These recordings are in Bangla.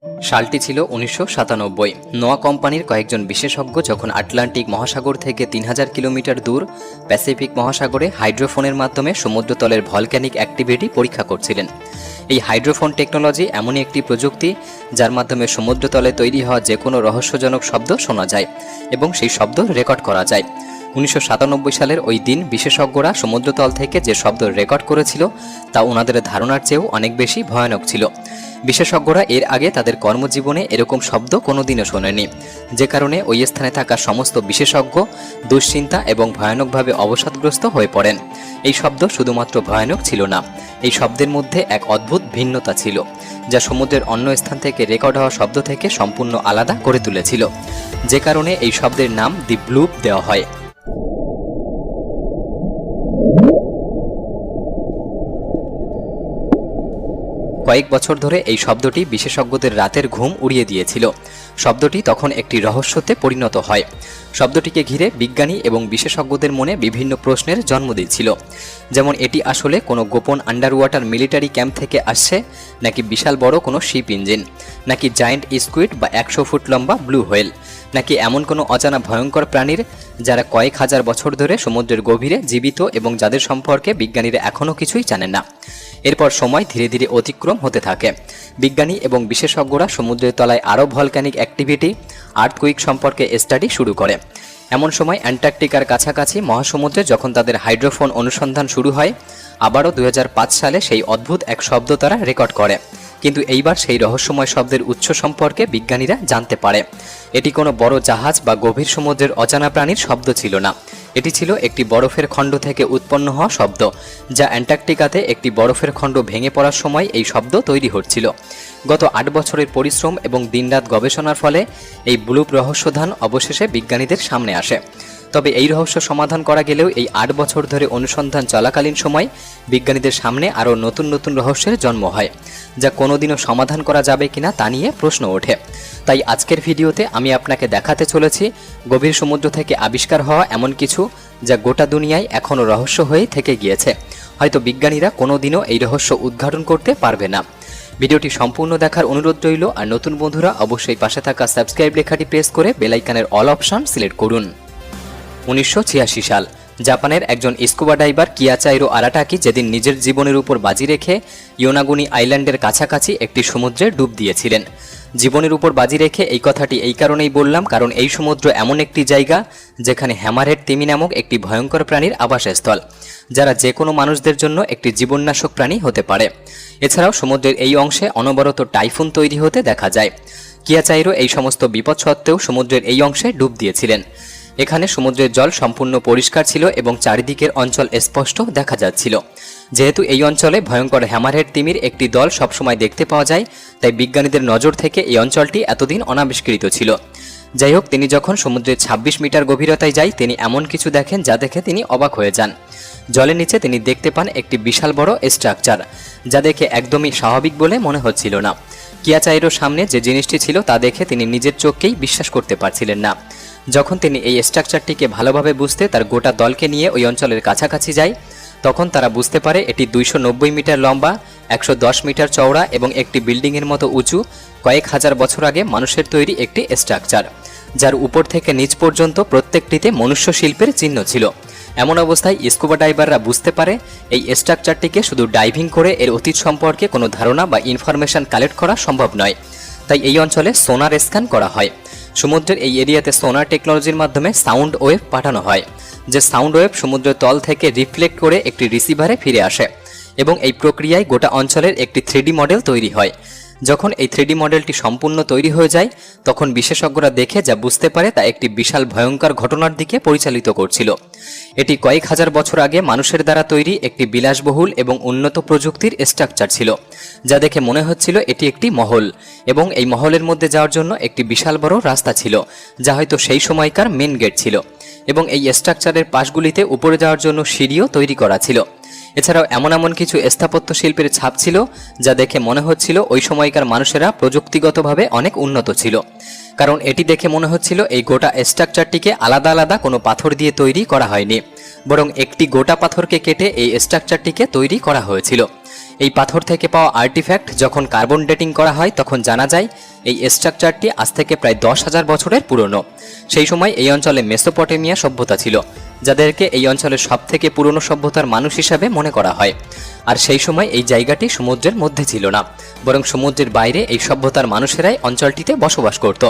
সালটি ছিল 1997। নোয়া কোম্পানির কয়েকজন বিশেষজ্ঞ যখন আটলান্টিক মহাসাগর থেকে 3000 কিলোমিটার দূর প্যাসিফিক মহাসাগরে হাইড্রোফোনের মাধ্যমে সমুদ্রতলের ভলক্যানিক অ্যাক্টিভিটি পরীক্ষা করছিলেন। এই হাইড্রোফোন টেকনোলজি এমনই একটি প্রযুক্তি যার মাধ্যমে সমুদ্রতলে তৈরি হওয়া যে কোনো রহস্যজনক শব্দ শোনা যায় এবং সেই শব্দ রেকর্ড করা যায়। 1997 সালের ওই দিন বিশেষজ্ঞরা সমুদ্রতল থেকে যে শব্দ রেকর্ড করেছিল তা ওনাদের ধারণার চেয়েও অনেক বেশি ভয়ানক ছিল। বিশেষজ্ঞরা এর আগে তাদের কর্মজীবনে এরকম শব্দ কোনোদিনও শোনেনি, যে কারণে ওই স্থানে থাকা সমস্ত বিশেষজ্ঞ দুশ্চিন্তা এবং ভয়ানকভাবে অবসাদগ্রস্ত হয়ে পড়েন। এই শব্দ শুধুমাত্র ভয়ানক ছিল না, এই শব্দের মধ্যে এক অদ্ভুত ভিন্নতা ছিল যা সমুদ্রের অন্য স্থান থেকে রেকর্ড হওয়া শব্দ থেকে সম্পূর্ণ আলাদা করে তুলেছিল, যে কারণে এই শব্দের নাম দি ব্লুপ দেওয়া হয়। কয়েক বছর ধরে এই শব্দটি বিশেষজ্ঞদের রাতের ঘুম উড়িয়ে দিয়েছিল। শব্দটি তখন একটি রহস্যতে পরিণত হয়। শব্দটিকে ঘিরে বিজ্ঞানী এবং বিশেষজ্ঞদের মনে বিভিন্ন প্রশ্নের জন্ম দিয়েছিল, যেমন এটি আসলে কোনো গোপন আন্ডার ওয়াটার মিলিটারি ক্যাম্প থেকে আসছে, নাকি বিশাল বড় কোনো শিপ ইঞ্জিন, নাকি জায়ান্ট স্কুইড বা 100 ফুট লম্বা ব্লু হোয়েল, নাকি এমন কোনো অজানা ভয়ঙ্কর প্রাণীর যারা কয়েক হাজার বছর ধরে সমুদ্রের গভীরে জীবিত এবং যাদের সম্পর্কে বিজ্ঞানীরা এখনও কিছুই জানেন না। এরপর সময় ধীরে ধীরে অতিক্রম হতে থাকে। বিজ্ঞানী এবং বিশেষজ্ঞরা সমুদ্রের তলায় আরও ভলক্যানিক অ্যাক্টিভিটি, আর্থকুইক সম্পর্কে স্টাডি শুরু করে। এমন সময় অ্যান্টার্কটিকার কাছাকাছি মহাসমুদ্রে যখন তাদের হাইড্রোফোন অনুসন্ধান শুরু হয়, আবারও 2005 সালে সেই অদ্ভুত এক শব্দ তারা রেকর্ড করে। কিন্তু এইবার সেই রহস্যময় শব্দের উৎস সম্পর্কে বিজ্ঞানীরা জানতে পারে। এটি কোনো বড় জাহাজ বা গভীর সমুদ্রের অজানা প্রাণীর শব্দ ছিল না, এটি ছিল একটি বরফের খণ্ড থেকে উৎপন্ন হওয়া শব্দ, যা অ্যান্টার্কটিকাতে একটি বরফের খণ্ড ভেঙে পড়ার সময় এই শব্দ তৈরি হচ্ছিল। গত 8 বছরের পরিশ্রম এবং দিনরাত গবেষণার ফলে এই ব্লুপ রহস্যধান অবশেষে বিজ্ঞানীদের সামনে আসে। তবে এই রহস্য সমাধান করা গেলেও এই 8 বছর ধরে অনুসন্ধান চলাকালীন সময় বিজ্ঞানীদের সামনে আরও নতুন নতুন রহস্যের জন্ম হয়, যা কোনোদিনও সমাধান করা যাবে কিনা তা নিয়ে প্রশ্ন ওঠে। তাই আজকের ভিডিওতে আমি আপনাকে দেখাতে চলেছি গভীর সমুদ্র থেকে আবিষ্কার হওয়া এমন কিছু যা গোটা দুনিয়ায় এখনও রহস্য হয়ে থেকে গিয়েছে। হয়তো বিজ্ঞানীরা কোনোদিনও এই রহস্য উদ্ঘাটন করতে পারবে না। ভিডিওটি সম্পূর্ণ দেখার অনুরোধ রইল, আর নতুন বন্ধুরা অবশ্যই পাশে থাকা সাবস্ক্রাইব লেখাটি প্রেস করে বেল আইকনের অল অপশন সিলেক্ট করুন। 1986 সাল জাপানের একজন স্কুবা ডাইভার কিয়াচাইরো আরাটাকি যেদিন নিজের জীবনের উপর বাজি রেখে ইয়োনাগুনি আইল্যান্ডের কাছাকাছি একটি সমুদ্রে ডুব দিয়েছিলেন। জীবনের উপর বাজি রেখে এই কথাটি এই কারণেই বললাম, কারণ এই সমুদ্র এমন একটি জায়গা যেখানে হ্যামারহেড তিমি নামক একটি ভয়ঙ্কর প্রাণীর আবাসস্থল, যারা যে কোনো মানুষদের জন্য একটি জীবননাশক প্রাণী হতে পারে। এছাড়াও সমুদ্রের এই অংশে অনবরত টাইফুন তৈরি হতে দেখা যায়। কিয়াচাইরো এই সমস্ত বিপদ সত্ত্বেও সমুদ্রের এই অংশে ডুব দিয়েছিলেন। এখানে সমুদ্রের জল সম্পূর্ণ পরিষ্কার ছিল এবং চারিদিকের অঞ্চল স্পষ্ট দেখা যাচ্ছিল। যেহেতু এই অঞ্চলে ভয়ঙ্কর হ্যামারহেড তিমির একটি দল সবসময় দেখতে পাওয়া যায়, তাই বিজ্ঞানীদের নজর থেকে এই অঞ্চলটি এতদিন অনাবিষ্কৃত ছিল। যাই হোক, তিনি যখন সমুদ্রের 26 মিটার গভীরতায় যায়, তিনি এমন কিছু দেখেন যা দেখে তিনি অবাক হয়ে যান। জলের নিচে তিনি দেখতে পান একটি বিশাল বড় স্ট্রাকচার, যা দেখে একদমই স্বাভাবিক বলে মনে হচ্ছিল না। কিয়াচাইরোর সামনে যে জিনিসটি ছিল তা দেখে তিনি নিজের চোখকেই বিশ্বাস করতে পারছিলেন না। যখন তিনি এই স্ট্রাকচারটিকে ভালোভাবে বুঝতে তার গোটা দলকে নিয়ে ওই অঞ্চলের কাছাকাছি যায়, তখন তারা বুঝতে পারে এটি 290 মিটার লম্বা, 110 মিটার চওড়া এবং একটি বিল্ডিংয়ের মতো উঁচু, কয়েক হাজার বছর আগে মানুষের তৈরি একটি স্ট্রাকচার, যার উপর থেকে নিচ পর্যন্ত প্রত্যেকটিতে মনুষ্য শিল্পের চিহ্ন ছিল। এমন অবস্থায় স্কুবা ডাইভাররা বুঝতে পারে এই স্ট্রাকচারটিকে শুধু ডাইভিং করে এর অতীত সম্পর্কে কোনো ধারণা বা ইনফরমেশন কালেক্ট করা সম্ভব নয়। তাই এই অঞ্চলে সোনার স্ক্যান করা হয়। সমুদ্রের এই এরিয়াতে সোনার টেকনোলজির মাধ্যমে সাউন্ড ওয়েভ পাঠানো হয়, যে সাউন্ড ওয়েভ সমুদ্রের তল থেকে রিফ্লেক্ট করে একটি রিসিভারে ফিরে আসে এবং এই প্রক্রিয়ায় গোটা অঞ্চলের একটি 3D মডেল তৈরি হয়। যখন এই 3D মডেলটি সম্পূর্ণ তৈরি হয়ে যায়, তখন বিশেষজ্ঞরা দেখে যা বুঝতে পারে তা একটি বিশাল ভয়ঙ্কর ঘটনার দিকে পরিচালিত করছিল। এটি কয়েক হাজার বছর আগে মানুষের দ্বারা তৈরি একটি বিলাসবহুল এবং উন্নত প্রযুক্তির স্ট্রাকচার ছিল, যা দেখে মনে হচ্ছিল এটি একটি মহল, এবং এই মহলের মধ্যে যাওয়ার জন্য একটি বিশাল বড় রাস্তা ছিল, যা হয়তো সেই সময়কার মেন গেট ছিল, এবং এই স্ট্রাকচারের পাশগুলিতে উপরে যাওয়ার জন্য সিঁড়িও তৈরি করা ছিল। এছাড়াও এমন কিছু স্থাপত্য শিল্পের ছাপ ছিল যা দেখে মনে হচ্ছিল ওই সময়কার মানুষেরা প্রযুক্তিগতভাবে অনেক উন্নত ছিল, কারণ এটি দেখে মনে হচ্ছিল এই গোটা স্ট্রাকচারটিকে আলাদা আলাদা কোনো পাথর দিয়ে তৈরি করা হয়নি, বরং একটি গোটা পাথরকে কেটে এই স্ট্রাকচারটিকে তৈরি করা হয়েছিল। এই পাথর থেকে পাওয়া আর্টিফ্যাক্ট যখন কার্বন ডেটিং করা হয় তখন জানা যায় এই স্ট্রাকচারটি আজ থেকে প্রায় 10,000 বছরের পুরনো। সেই সময় এই অঞ্চলে মেসোপটেমিয়া সভ্যতা ছিল, যাদেরকে এই অঞ্চলের সবথেকে পুরনো সভ্যতার মানুষ হিসাবে মনে করা হয়। আর সেই সময় এই জায়গাটি সমুদ্রের মধ্যে ছিল না, বরং সমুদ্রের বাইরে এই সভ্যতার মানুষেরাই অঞ্চলটিতে বসবাস করত।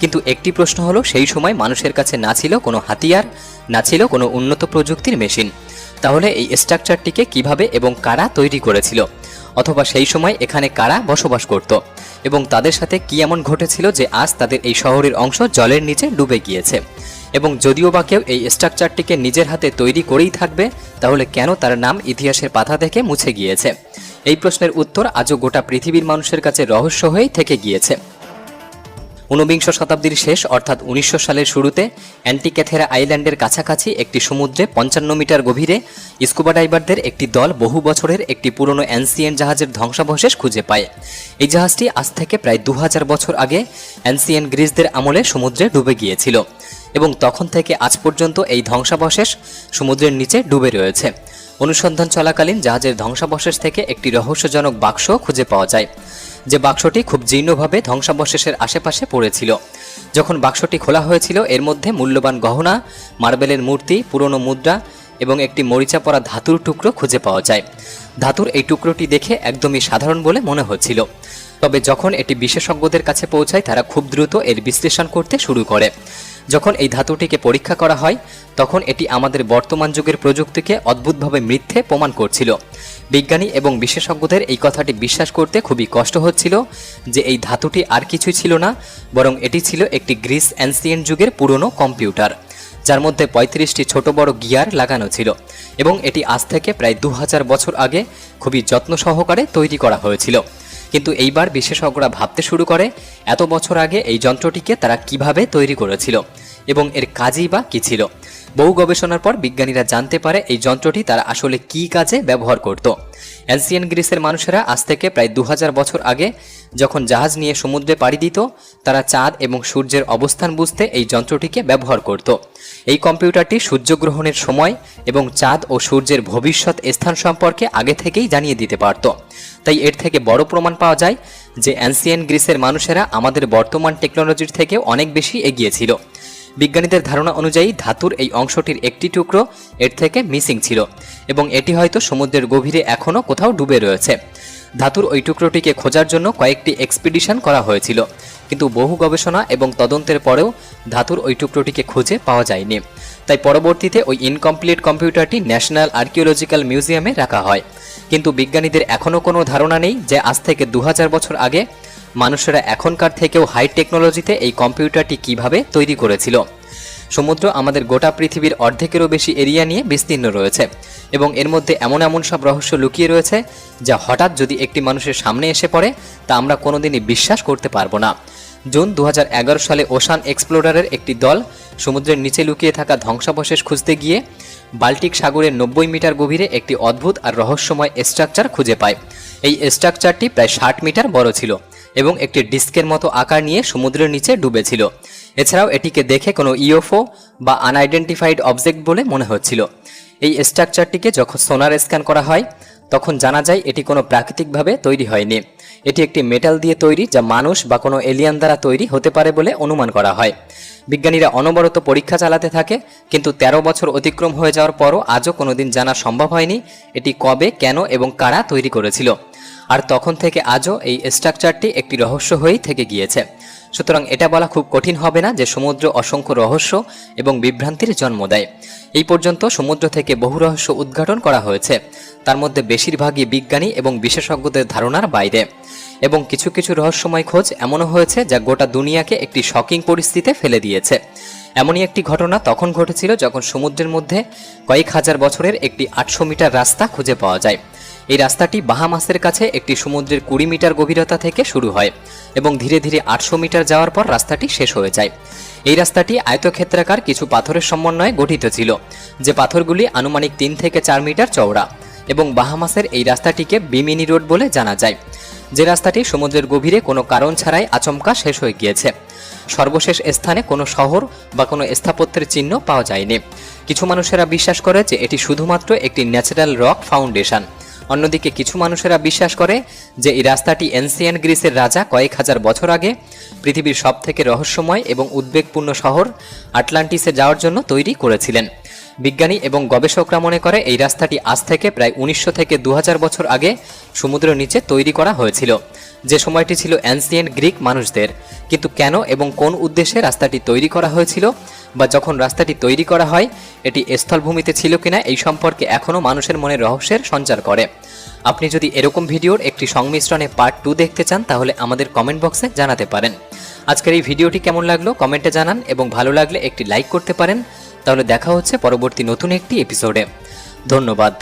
কিন্তু একটি প্রশ্ন হলো, সেই সময় মানুষের কাছে না ছিল কোনো হাতিয়ার, না ছিল কোনো উন্নত প্রযুক্তির মেশিন। তাহলে এই স্ট্রাকচারটিকে কিভাবে এবং কারা তৈরি করেছিল, অথবা সেই সময় এখানে কারা বসবাস করত এবং তাদের সাথে কি এমন ঘটেছিল যে আজ তাদের এই শহরের অংশ জলের নিচে ডুবে গিয়েছে? এবং যদিও বা কেউ এই স্ট্রাকচারটিকে নিজের হাতে তৈরি করেই থাকবে, তাহলে কেন তার নাম ইতিহাসের পাতা থেকে মুছে গিয়েছে? এই প্রশ্নের উত্তর আজও গোটা পৃথিবীর মানুষের কাছে রহস্য হয়েই থেকে গিয়েছে। 19বিংশ শতাব্দীর শেষ অর্থাৎ 1900 সালের শুরুতে অ্যান্টিক্যাথেরা আইল্যান্ডের কাছাকাছি একটি সমুদ্রে 55 মিটার গভীরে স্কুবা ডাইভারদের একটি দল বহু বছরের একটি পুরনো অ্যানসিয়েন্ট জাহাজের ধ্বংসাবশেষ খুঁজে পায়। এই জাহাজটি আজ থেকে প্রায় 2000 বছর আগে অ্যানসিয়েন্ট গ্রিসদের আমলে সমুদ্রে ডুবে গিয়েছিল এবং তখন থেকে আজ পর্যন্ত এই ধ্বংসাবশেষ সমুদ্রের নিচে ডুবে রয়েছে। অনুসন্ধান চলাকালীন জাহাজের ধ্বংসাবশেষ থেকে একটি রহস্যজনক বাক্স খুঁজে পাওয়া যায়, যে বাক্সটি খুব জীর্ণভাবে ধ্বংসাবশেষের আশেপাশে পড়েছিল। যখন বাক্সটি খোলা হয়েছিল, এর মধ্যে মূল্যবান গহনা, মার্বেলের মূর্তি, পুরনো মুদ্রা এবং একটি মরিচা পড়া ধাতুর টুকরো খুঁজে পাওয়া যায়। ধাতুর এই টুকরোটি দেখে একদমই সাধারণ বলে মনে হচ্ছিল, তবে যখন এটি বিশেষজ্ঞদের কাছে পৌঁছায় তারা খুব দ্রুত এর বিশ্লেষণ করতে শুরু করে। যখন এই ধাতুটিকে পরীক্ষা করা হয় তখন এটি আমাদের বর্তমান যুগের প্রযুক্তিকে অদ্ভুতভাবে মিথ্যে প্রমাণ করছিল। বিজ্ঞানী এবং বিশেষজ্ঞদের এই কথাটি বিশ্বাস করতে খুবই কষ্ট হচ্ছিল যে এই ধাতুটি আর কিছুই ছিল না, বরং এটি ছিল একটি গ্রিস অ্যানসিয়েন্ট যুগের পুরনো কম্পিউটার, যার মধ্যে 35টি ছোট বড় গিয়ার লাগানো ছিল এবং এটি আজ থেকে প্রায় 2000 বছর আগে খুবই যত্ন সহকারে তৈরি করা হয়েছিল। কিন্তু এইবার বিশেষজ্ঞরা ভাবতে শুরু করে এত বছর আগে এই যন্ত্রটিকে তারা কিভাবে তৈরি করেছিল এবং এর কাজই বা কী ছিল। বহু গবেষণার পর বিজ্ঞানীরা জানতে পারে এই যন্ত্রটি তারা আসলে কী কাজে ব্যবহার করত। অ্যানসিয়েন্ট গ্রিসের মানুষেরা আজ থেকে প্রায় 2000 বছর আগে যখন জাহাজ নিয়ে সমুদ্রে পাড়ি দিত, তারা চাঁদ এবং সূর্যের অবস্থান বুঝতে এই যন্ত্রটিকে ব্যবহার করত। এই কম্পিউটারটি সূর্যগ্রহণের সময় এবং চাঁদ ও সূর্যের ভবিষ্যৎ স্থান সম্পর্কে আগে থেকেই জানিয়ে দিতে পারত। তাই এর থেকে বড় প্রমাণ পাওয়া যায় যে অ্যানসিয়েন্ট গ্রিসের মানুষেরা আমাদের বর্তমান টেকনোলজির থেকে অনেক বেশি এগিয়ে ছিল। বিজ্ঞানীদের ধারণা অনুযায়ী ধাতুর এই অংশটির একটি টুকরো এর থেকে মিসিং ছিল এবং এটি হয়তো সমুদ্রের গভীরে এখনও কোথাও ডুবে রয়েছে। ধাতুর ওই টুকরোটিকে খোঁজার জন্য কয়েকটি এক্সপিডিশন করা হয়েছিল, কিন্তু বহু গবেষণা এবং তদন্তের পরেও ধাতুর ওই টুকরোটিকে খুঁজে পাওয়া যায়নি। তাই পরবর্তীতে ওই ইনকমপ্লিট কম্পিউটারটি ন্যাশনাল আর্কিওলজিক্যাল মিউজিয়ামে রাখা হয়। কিন্তু বিজ্ঞানীদের এখনও কোনো ধারণা নেই যে আজ থেকে 2000 বছর আগে মানুষেরা এখনকার থেকেও হাই টেকনোলজিতে এই কম্পিউটারটি কিভাবে তৈরি করেছিল। সমুদ্র আমাদের গোটা পৃথিবীর অর্ধেকেরও বেশি এরিয়া নিয়ে বিস্তীর্ণ রয়েছে এবং এর মধ্যে এমন এমন সব রহস্য লুকিয়ে রয়েছে যা হঠাৎ যদি একটি মানুষের সামনে এসে পড়ে তা আমরা কোনোদিনই বিশ্বাস করতে পারবো না। জুন 2011 সালে ওশান এক্সপ্লোরারের একটি দল সমুদ্রের নিচে লুকিয়ে থাকা ধ্বংসাবশেষ খুঁজতে গিয়ে বাল্টিক সাগরের 90 মিটার গভীরে একটি অদ্ভুত আর রহস্যময় স্ট্রাকচার খুঁজে পায়। এই স্ট্রাকচারটি প্রায় 60 মিটার বড় ছিল এবং একটি ডিস্কের মতো আকার নিয়ে সমুদ্রের নিচে ডুবেছিল। এছাড়াও এটিকে দেখে কোনো ইউএফও বা আনআইডেন্টিফাইড অবজেক্ট বলে মনে হচ্ছিল। এই স্ট্রাকচারটিকে যখন সোনার স্ক্যান করা হয় তখন জানা যায় এটি কোনো প্রাকৃতিকভাবে তৈরি হয়নি। এটি একটি মেটাল দিয়ে তৈরি, যা মানুষ বা কোনো এলিয়ান দ্বারা তৈরি হতে পারে বলে অনুমান করা হয়। বিজ্ঞানীরা অনবরত পরীক্ষা চালাতে থাকে, কিন্তু 13 বছর অতিক্রম হয়ে যাওয়ার পরও আজও কোনোদিন জানা সম্ভব হয়নি এটি কবে, কেন এবং কারা তৈরি করেছিল। আর তখন থেকে আজও এই স্ট্রাকচারটি একটি রহস্য হয়েই থেকে গিয়েছে। সুতরাং এটা বলা খুব কঠিন হবে না যে সমুদ্র অসংখ্য রহস্য এবং বিভ্রান্তির জন্ম দেয়। এই পর্যন্ত সমুদ্র থেকে বহু রহস্য উদ্ঘাটন করা হয়েছে, তার মধ্যে বেশিরভাগই বিজ্ঞানী এবং বিশেষজ্ঞদের ধারণার বাইরে, এবং কিছু কিছু রহস্যময় খোঁজ এমনও হয়েছে যা গোটা দুনিয়াকে একটি শকিং পরিস্থিতিতে ফেলে দিয়েছে। এমনই একটি ঘটনা তখন ঘটেছিল যখন সমুদ্রের মধ্যে কয়েক হাজার বছরের একটি 800 মিটার রাস্তা খুঁজে পাওয়া যায়। এই রাস্তাটি বাহামাসের কাছে একটি সমুদ্রের 20 মিটার গভীরতা থেকে শুরু হয় এবং ধীরে ধীরে 800 মিটার যাওয়ার পর রাস্তাটি শেষ হয়ে যায়। এই রাস্তাটি আয়তক্ষেত্রাকার কিছু পাথরের সমন্বয়ে গঠিত ছিল, যে পাথরগুলি আনুমানিক 3 থেকে 4 মিটার চওড়া, এবং বাহামাসের এই রাস্তাটিকে বিমিনি রোড বলে জানা যায়, যে রাস্তাটি সমুদ্রের গভীরে কোনো কারণ ছাড়াই আচমকা শেষ হয়ে গিয়েছে। সর্বশেষ স্থানে কোনো শহর বা কোনো স্থাপত্যের চিহ্ন পাওয়া যায়নি। কিছু মানুষেরা বিশ্বাস করে যে এটি শুধুমাত্র একটি ন্যাচারাল রক ফাউন্ডেশন, অন্যদিকে কিছু মানুষেরা বিশ্বাস করে যে এই রাস্তাটি এনসিয়েন্ট গ্রিসের রাজা কয়েক হাজার বছর আগে পৃথিবীর সবথেকে রহস্যময় এবং উদ্বেগপূর্ণ শহর আটলান্টিসে যাওয়ার জন্য তৈরি করেছিলেন। বিজ্ঞানী এবং গবেষকরা মনে করে এই রাস্তাটি আজ থেকে প্রায় 1900 থেকে 2000 বছর আগে সমুদ্রের নিচে তৈরি করা হয়েছিল, যে সময়টি ছিল অ্যানসিয়েন্ট গ্রিক মানুষদের। কিন্তু কেন এবং কোন উদ্দেশ্যে রাস্তাটি তৈরি করা হয়েছিল, বা যখন রাস্তাটি তৈরি করা হয় এটি স্থলভূমিতে ছিল কিনা, এই সম্পর্কে এখনও মানুষের মনে রহস্যের সঞ্চার করে। আপনি যদি এরকম ভিডিওর একটি সংমিশ্রণে পার্ট 2 দেখতে চান তাহলে আমাদের কমেন্ট বক্সে জানাতে পারেন। আজকের এই ভিডিওটি কেমন লাগলো কমেন্টে জানান এবং ভালো লাগলে একটি লাইক করতে পারেন। তাহলে দেখা হচ্ছে পরবর্তী নতুন একটি এপিসোডে। ধন্যবাদ।